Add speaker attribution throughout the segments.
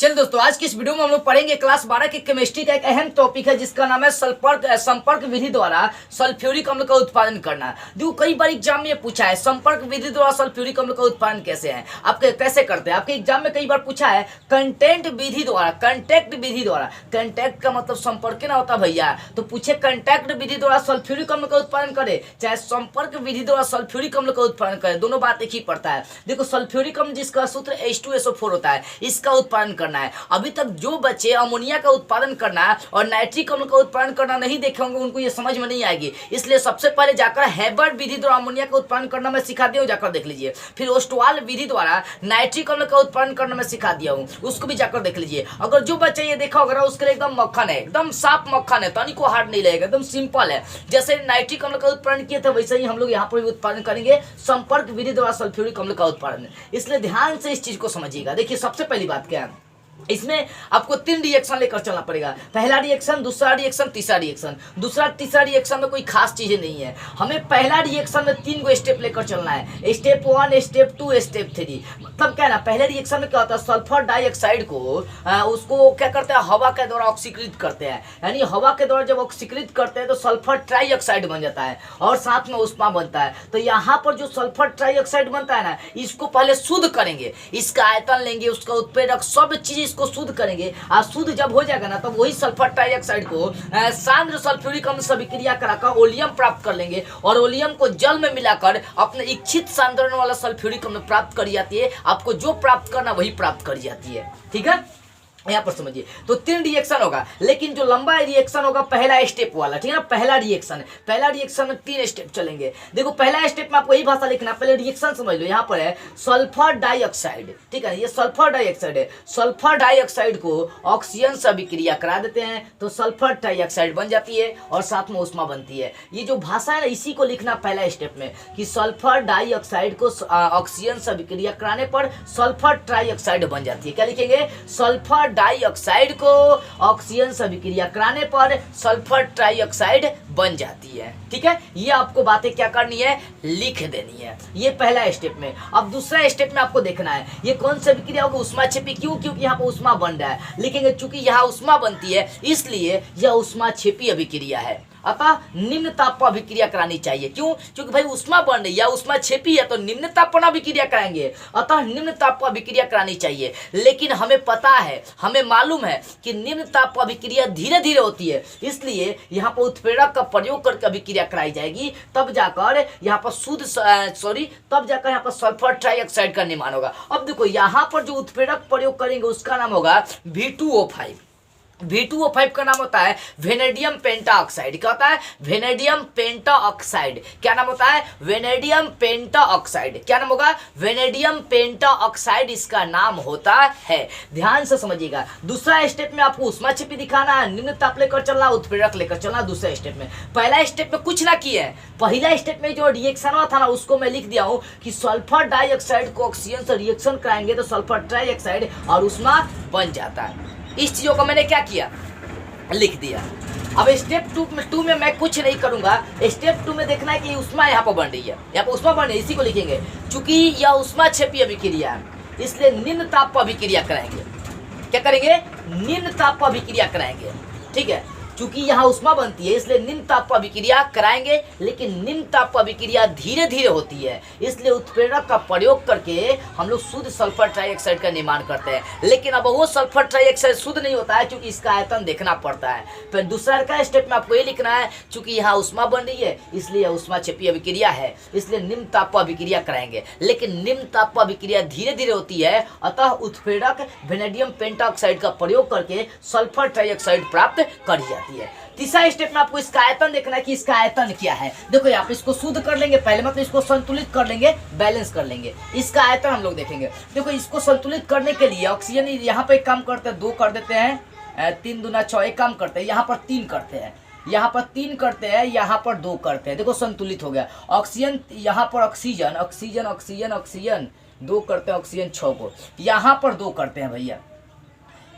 Speaker 1: चलिए दोस्तों, आज की इस वीडियो में हम लोग पढ़ेंगे क्लास 12 की केमिस्ट्री का एक अहम टॉपिक है जिसका नाम है संपर्क विधि द्वारा सल्फ्यूरिक अम्ल का उत्पादन करना। जो कई बार एग्जाम में ये पूछा है, संपर्क विधि द्वारा सल्फ्यूरिक अम्ल का उत्पादन कैसे है, आपके कैसे करते हैं। आपके एग्जाम में कई बार पूछा है कंटेक्ट विधि द्वारा। कंटेक्ट का मतलब संपर्क ना होता भैया, तो पूछे कंटेक्ट विधि द्वारा सल्फ्यूरिक अम्ल का उत्पादन करे चाहे संपर्क विधि द्वारा सल्फ्यूरिक अम्ल का उत्पादन करे, दोनों बात एक ही पड़ता है। देखो सल्फ्यूरिक अम्ल जिसका सूत्र H2SO4 होता है, इसका उत्पादन करना है। अभी तक जो बच्चे अमोनिया का उत्पादन करना है और नाइट्रिक अम्ल का उत्पादन करना नहीं देखे होंगे, उनको ये समझ में नहीं आएगी। इसलिए सबसे पहले जाकर हैबर्ट विधि द्वारा अमोनिया का उत्पादन करना मैं सिखा दिया हूँ, जाकर देख लीजिए। फिर ओस्टवाल विधि द्वारा नाइट्रिक अम्ल का उत्पादन करना मैं सिखा दिया हूँ, उसको भी जाकर देख लीजिए। अगर जो बच्चा ये देखा होगा उसके लिए एकदम मक्खन है, एकदम साफ मक्खन है, तनिक को हार्ड नहीं लगेगा, एकदम सिंपल है। जैसे नाइट्रिक अम्ल का उत्पादन किए थे वैसे ही हम लोग यहाँ पर भी उत्पादन करेंगे संपर्क विधि द्वारा सल्फ्यूरिक अम्ल का उत्पादन। इसलिए ध्यान से इस चीज को समझिएगा। देखिए सबसे पहली बात क्या है, इसमें आपको 3 रिएक्शन लेकर चलना पड़ेगा। पहला रिएक्शन, दूसरा रिएक्शन, तीसरा रिएक्शन। दूसरा तीसरा रिएक्शन में कोई खास चीजें नहीं है। हमें पहला रिएक्शन में 3 गो स्टेप लेकर चलना है, स्टेप 1, स्टेप 2, स्टेप 3। मतलब क्या है ना, पहले रिएक्शन में क्या होता है, सल्फर डाइऑक्साइड को उसको क्या करते हैं, हवा के द्वारा ऑक्सीकृत करते हैं। यानी हवा के द्वारा जब ऑक्सीकृत करते हैं तो सल्फर ट्राइऑक्साइड बन जाता है और साथ में उष्मा बनता है। तो यहाँ पर जो सल्फर ट्राइऑक्साइड बनता है ना, इसको पहले शुद्ध करेंगे, इसका आयतन लेंगे, उसका उत्प्रेरक सब चीज इसको शुद्ध करेंगे। और शुद्ध जब हो जाएगा ना, तब वही सल्फर ट्राइऑक्साइड को सांद्र सल्फ्यूरिक अम्ल से अभिक्रिया कराकर ओलियम प्राप्त कर लेंगे और ओलियम को जल में मिलाकर अपने इच्छित सांद्रण वाला सल्फ्यूरिक अम्ल प्राप्त कर जाती है। आपको जो प्राप्त करना वही प्राप्त कर जाती है, ठीक है। यहाँ पर समझिए, तो 3 रिएक्शन होगा, लेकिन जो लंबा रिएक्शन होगा पहला स्टेप वाला, ठीक है ना। पहला रिएक्शन में 3 स्टेप चलेंगे। देखो पहला स्टेप में आपको यही भाषा लिखना, पहले रिएक्शन समझ लो। यहाँ पर है सल्फर डाइऑक्साइड, ठीक है, ये सल्फर डाइऑक्साइड है। सल्फर डाइऑक्साइड को ऑक्सीजन से अभिक्रिया करा देते हैं तो सल्फर डाइऑक्साइड बन जाती है और साथ में उष्मा बनती है। ये जो भाषा है ना, इसी को लिखना पहला स्टेप में कि सल्फर डाइऑक्साइड को ऑक्सीजन से अभिक्रिया कराने पर सल्फर ट्राइऑक्साइड बन जाती है। क्या लिखेंगे, सल्फर डाइऑक्साइड को ऑक्सीजन से अभिक्रिया कराने पर सल्फर ट्राइऑक्साइड बन जाती है, ठीक है। ये आपको बातें क्या करनी है, लिख देनी है। ये पहला स्टेप में। अब दूसरा स्टेप में आपको देखना है ये कौन सी अभिक्रिया होगी, उष्मा क्षेपी। क्यों, क्योंकि यहाँ पर उष्मा बन रहा है। लिखेंगे चूंकि यहाँ उष्मा बनती है इसलिए यह उष्मा क्षेपी अभिक्रिया है, अतः निम्न ताप पर अभिक्रिया करानी चाहिए। क्यों, क्योंकि भाई उष्मा बन रही है, उष्मा क्षेपी है, तो निम्न ताप पर अभिक्रिया कराएंगे, अतः निम्न ताप पर अभिक्रिया करानी चाहिए। लेकिन हमें पता है, हमें मालूम है कि निम्न ताप पर अभिक्रिया धीरे धीरे होती है, इसलिए यहाँ पर उत्प्रेरक का प्रयोग करके अभिक्रिया कराई जाएगी, तब जाकर यहाँ पर सल्फर ट्राइऑक्साइड का निर्माण होगा। अब देखो यहाँ पर जो उत्प्रेरक प्रयोग करेंगे उसका नाम होगा V2O5। V2O5 का नाम होता है वेनेडियम पेंटाऑक्साइड। क्या होता है, वेनेडियम पेंटाऑक्साइड। क्या नाम होता है, वेनेडियम पेंटाऑक्साइड। क्या नाम होगा, वेनेडियम पेंटाऑक्साइड इसका नाम होता है। ध्यान से समझिएगा। दूसरा स्टेप में आपको उष्मा क्षेपी दिखाना है, निम्न ताप लेकर चलना, उत्प्रेरक लेकर चलना। दूसरा स्टेप में, पहला स्टेप में कुछ ना किए, पहला स्टेप में जो रिएक्शन हुआ था ना उसको मैं लिख दिया हूँ कि सल्फर डाइऑक्साइड को ऑक्सीजन से रिएक्शन कराएंगे तो सल्फर ट्राइऑक्साइड और उष्मा बन जाता है। इस चीजों को मैंने क्या किया, लिख दिया। अब स्टेप 2 में मैं कुछ नहीं करूंगा। स्टेप 2 में देखना है कि उष्मा यहाँ पर बन रही है, यहाँ पर उष्मा बन रही है, इसी को लिखेंगे। चूंकि यह उष्मा क्षेपी अभिक्रिया है इसलिए निम्न ताप पर अभिक्रिया कराएंगे। क्या करेंगे, निम्न ताप पर अभिक्रिया कराएंगे, ठीक है। चूंकि यहाँ उष्मा बनती है इसलिए निम्न ताप पर अभिक्रिया कराएंगे, लेकिन निम्न ताप पर अभिक्रिया धीरे धीरे होती है, इसलिए उत्प्रेरक का प्रयोग करके हम लोग शुद्ध सल्फर ट्राइऑक्साइड का निर्माण करते हैं। लेकिन अब वो सल्फर ट्राइऑक्साइड शुद्ध नहीं होता है क्योंकि इसका आयतन देखना पड़ता है। फिर दूसरा का स्टेप में आपको ये लिखना है, चूंकि यहाँ उष्मा बन रही है इसलिए उष्मा क्षेपी अभिक्रिया है, इसलिए निम्न ताप पर अभिक्रिया कराएंगे, लेकिन निम्न ताप पर अभिक्रिया धीरे धीरे होती है, अतः उत्प्रेरक वेनेडियम पेंटाऑक्साइड का प्रयोग करके सल्फर ट्राइऑक्साइड प्राप्त कर जाती है। तीसरा स्टेप में आपको इसका आयतन देखना है कि इसका आयतन क्या है। देखो यहाँ पे इसको शुद्ध कर लेंगे पहले, मतलब इसको संतुलित कर लेंगे, बैलेंस कर लेंगे। इसका आयतन हम लोग देखेंगे। देखो इसको संतुलित करने के लिए ऑक्सीजन यहाँ पे एक काम करते हैं, 2 कर देते हैं, 3 दूना 6, एक काम करते हैं, यहाँ पर 3 करते हैं, यहाँ पर 3 करते हैं, यहाँ पर 2 करते हैं। देखो संतुलित हो गया। ऑक्सीजन यहाँ पर ऑक्सीजन 2 करते हैं, ऑक्सीजन 6 को यहाँ पर 2 करते हैं भैया,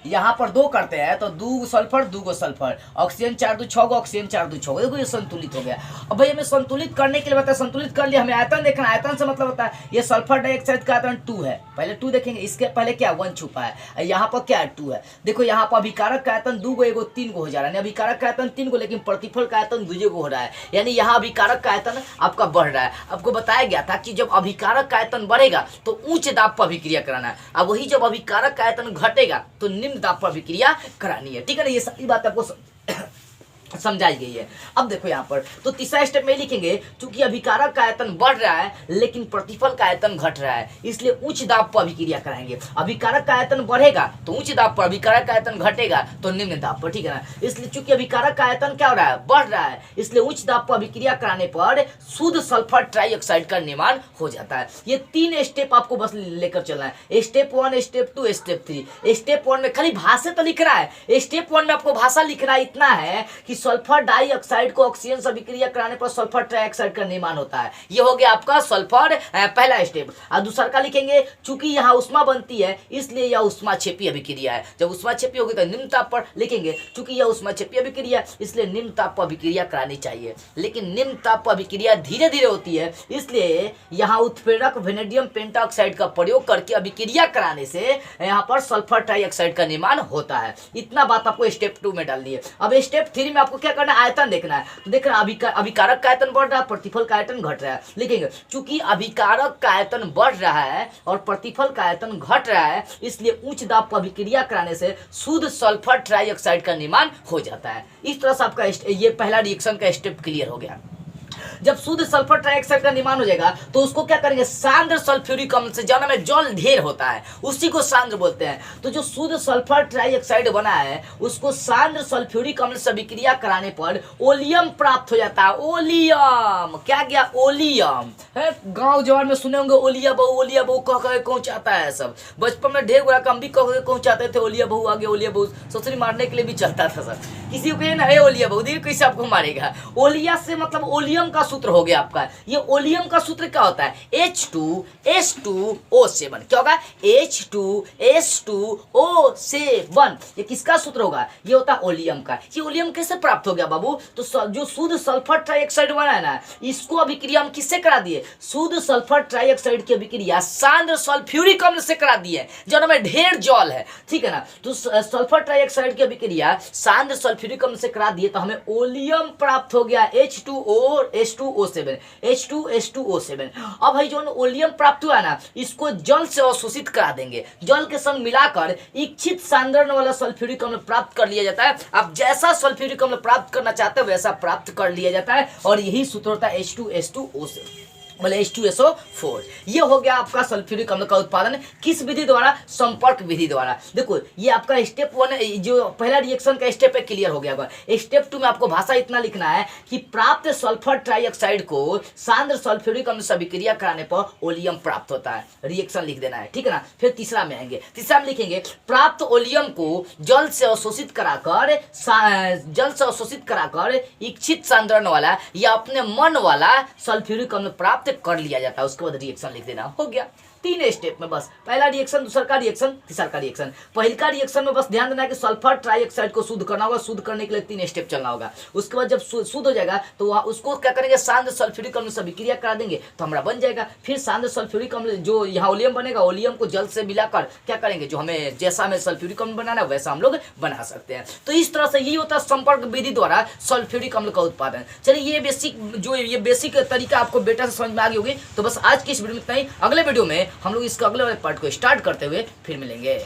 Speaker 1: यहाँ पर 2 करते हैं तो 2 सल्फर 2 सल्फर, ऑक्सीजन 4 2 6 ऑक्सीजन 4 2 6। देखो ये संतुलित हो गया। अब भाई हमें संतुलित करने के लिए बताया, संतुलित कर लिया, हमें आयतन देखना है। आयतन से मतलब होता है ये सल्फर डाइऑक्साइड का आयतन 2 है, पहले 2 देखेंगे, इसके पहले क्या 1 छुपा है, यहाँ पर क्या 2 है। देखो यहाँ पर अभिकारक का आयतन 2 एगो 3 हो जा रहा है, अभिकारक का आयतन 3 लेकिन प्रतिफल का आयतन 2 हो रहा है, यानी यहाँ अभिकारक का आयतन आपका बढ़ रहा है। आपको बताया गया था कि जब अभिकारक का आयतन बढ़ेगा तो उच्च दाब पर अभिक्रिया कराना है, अब वही जब अभिकारक का आयतन घटेगा तो निम्न दाब पर अभिक्रिया करानी है। ठीक है ना, ये सारी बात आपको समझाई गई है। अब देखो यहाँ पर तो तीसरा स्टेप में लिखेंगे, चूंकि अभिकारक का आयतन बढ़ रहा है लेकिन प्रतिफल का आयतन घट रहा है, इसलिए उच्च दाब पर अभिक्रिया कराएंगे। अभिकारक का आयतन बढ़ेगा तो उच्च दाब पर, अभिकारक का आयतन घटेगा तो निम्न दाब पर। ठीक है ना, इसलिए चूंकि अभिकारक का आयतन क्या हो रहा है, बढ़ रहा है, इसलिए उच्च दाब पर अभिक्रिया कराने पर शुद्ध सल्फर ट्राइऑक्साइड का निर्माण हो जाता है। ये 3 स्टेप आपको बस लेकर चलना है, स्टेप 1 स्टेप 2 स्टेप 3। स्टेप 1 में खाली भाषा तो लिख रहा है, स्टेप 1 में आपको भाषा लिखना इतना है कि सल्फर डाइऑक्साइड को ऑक्सीजन से अभिक्रिया कराने पर सल्फर ट्राइऑक्साइड का निर्माण होता है। ये हो गया आपका सल्फर पहला स्टेप। और दूसरा का लिखेंगे, चूंकि यहाँ उष्मा बनती है इसलिए यह उष्माक्षेपी अभिक्रिया है। जब उष्माक्षेपी होगी तो निम्न ताप पर लिखेंगे, चूंकि यह उष्माक्षेपी अभिक्रिया इसलिए निम्न ताप पर अभिक्रिया करानी चाहिए, लेकिन निम्न ताप पर अभिक्रिया धीरे धीरे होती है, इसलिए यहाँ उत्प्रेरक वेनेडियम पेंटाऑक्साइड का प्रयोग करके अभिक्रिया कराने से यहाँ पर सल्फर ट्राइऑक्साइड का निर्माण होता है। इतना बात आपको स्टेप 2 में डाल दी है। अब स्टेप 3 में आपको क्या करना है, आयतन देखना है। तो देख रहे हैं अभिकारक का आयतन बढ़ रहा है, प्रतिफल का आयतन घट रहा है। लिखेंगे चूंकि अभिकारक का आयतन बढ़ रहा है और प्रतिफल का आयतन घट रहा है, इसलिए उच्च दाब पर अभिक्रिया कराने से शुद्ध सल्फर ट्राइऑक्साइड का निर्माण हो जाता है। इस तरह से आपका ये पहला रिएक्शन का स्टेप क्लियर हो गया। जब शुद्ध सल्फर ट्राइऑक्साइड का निर्माण हो जाएगा तो उसको क्या करेंगे, सांद्र सल्फ्यूरिक अम्ल से, जौन में जल ढेर होता है उसी को सांद्र बोलते हैं। तो जो शुद्ध सल्फर ट्राइऑक्साइड बना है उसको सांद्र सल्फ्यूरिक अम्ल से अभिक्रिया कराने पर ओलियम प्राप्त हो जाता है। ओलियम क्या गया, ओलियम है। गांव जवान में सुने होंगे ओलिया बहू कह कह पहुंचाता है सब। बचपन में ढेर गोरा हम भी कह पहुंचाते थे, ओलिया बहू आगे, ओलिया बहू ससुरी मारने के लिए भी चलता था सर। किसी को ना है ओलिया बहू, देखिए कैसे आपको मारेगा। ओलिया से मतलब ओलियम का सूत्र हो गया आपका। ये ओलियम का सूत्र क्या होता है, H2S2O7। क्या होगा, H2S2O7। ये किसका सूत्र होगा, ये होता है ओलियम का। ये ओलियम कैसे प्राप्त हो गया बाबू, तो जो शुद्ध सल्फर ट्राइऑक्साइड बना है ना, इसको अभिक्रिया हम किससे करा दिए, शुद्ध सल्फर ट्राइऑक्साइड की अभिक्रिया सांद्र सल्फ्यूरिक अम्ल से करा दिए, जो में ढेर जल है। ठीक है ना, तो सल्फर ट्राइऑक्साइड की अभिक्रिया सांद्र सल्फ्यूरिक अम्ल से करा दिए तो हमें ओलियम प्राप्त हो गया, H2O7। अब भाई जो ओलियम प्राप्त हुआ ना, इसको जल से अवशोषित करा देंगे, जल के संग मिलाकर इच्छित सांद्रण वाला सल्फ्यूरिक अम्ल प्राप्त कर लिया जाता है। आप जैसा सल्फ्यूरिक अम्ल प्राप्त करना चाहते हो वैसा प्राप्त कर लिया जाता है, और यही सूत्र होता है H2S2O7 बोले H2SO4। ये हो गया आपका सल्फ्यूरिक अम्ल का उत्पादन किस विधि द्वारा, संपर्क विधि द्वारा। देखो ये आपका स्टेप 1 जो पहला रिएक्शन का स्टेप है क्लियर हो गया। स्टेप 2 में आपको भाषा इतना लिखना है कि प्राप्त सल्फर ट्राइऑक्साइड को सांद्र सल्फ्यूरिक अम्ल से अभिक्रिया कराने पर ओलियम प्राप्त होता है, रिएक्शन लिख देना है। ठीक है ना, फिर तीसरा में आएंगे, तीसरा में लिखेंगे प्राप्त ओलियम को जल से अवशोषित कराकर इच्छित सांद्रण वाला या अपने मन वाला सल्फ्यूरिक अम्ल प्राप्त कर लिया जाता है। उसके बाद रिएक्शन लिख देना, हो गया। 3 स्टेप में बस, पहला रिएक्शन, दूसरा का रिएक्शन, तीसरा का रिएक्शन। पहले का रिएक्शन में बस ध्यान देना है कि सल्फर ट्राइऑक्साइड को शुद्ध करना होगा, शुद्ध करने के लिए 3 स्टेप चलना होगा। उसके बाद जब शुद्ध हो जाएगा तो वह उसको क्या करेंगे, सांद्र सल्फ्यूरिक अम्ल से अभिक्रिया करा देंगे तो हमारा बन जाएगा। फिर सांद्र सल्फ्यूरिक अम्ल जो यहाँ ओलियम बनेगा, ओलियम को जल से मिलाकर क्या करेंगे, जो हमें जैसा हमें सल्फ्यूरिक अम्ल बनाना है वैसा हम लोग बना सकते हैं। तो इस तरह से यही होता है संपर्क विधि द्वारा सल्फ्यूरिक अम्ल का उत्पादन। चलिए ये बेसिक तरीका आपको बेटा से समझ में आ गई होगी। तो बस आज की इस वीडियो में इतना ही। अगले वीडियो में हम लोग इसका अगले पार्ट को स्टार्ट करते हुए फिर मिलेंगे।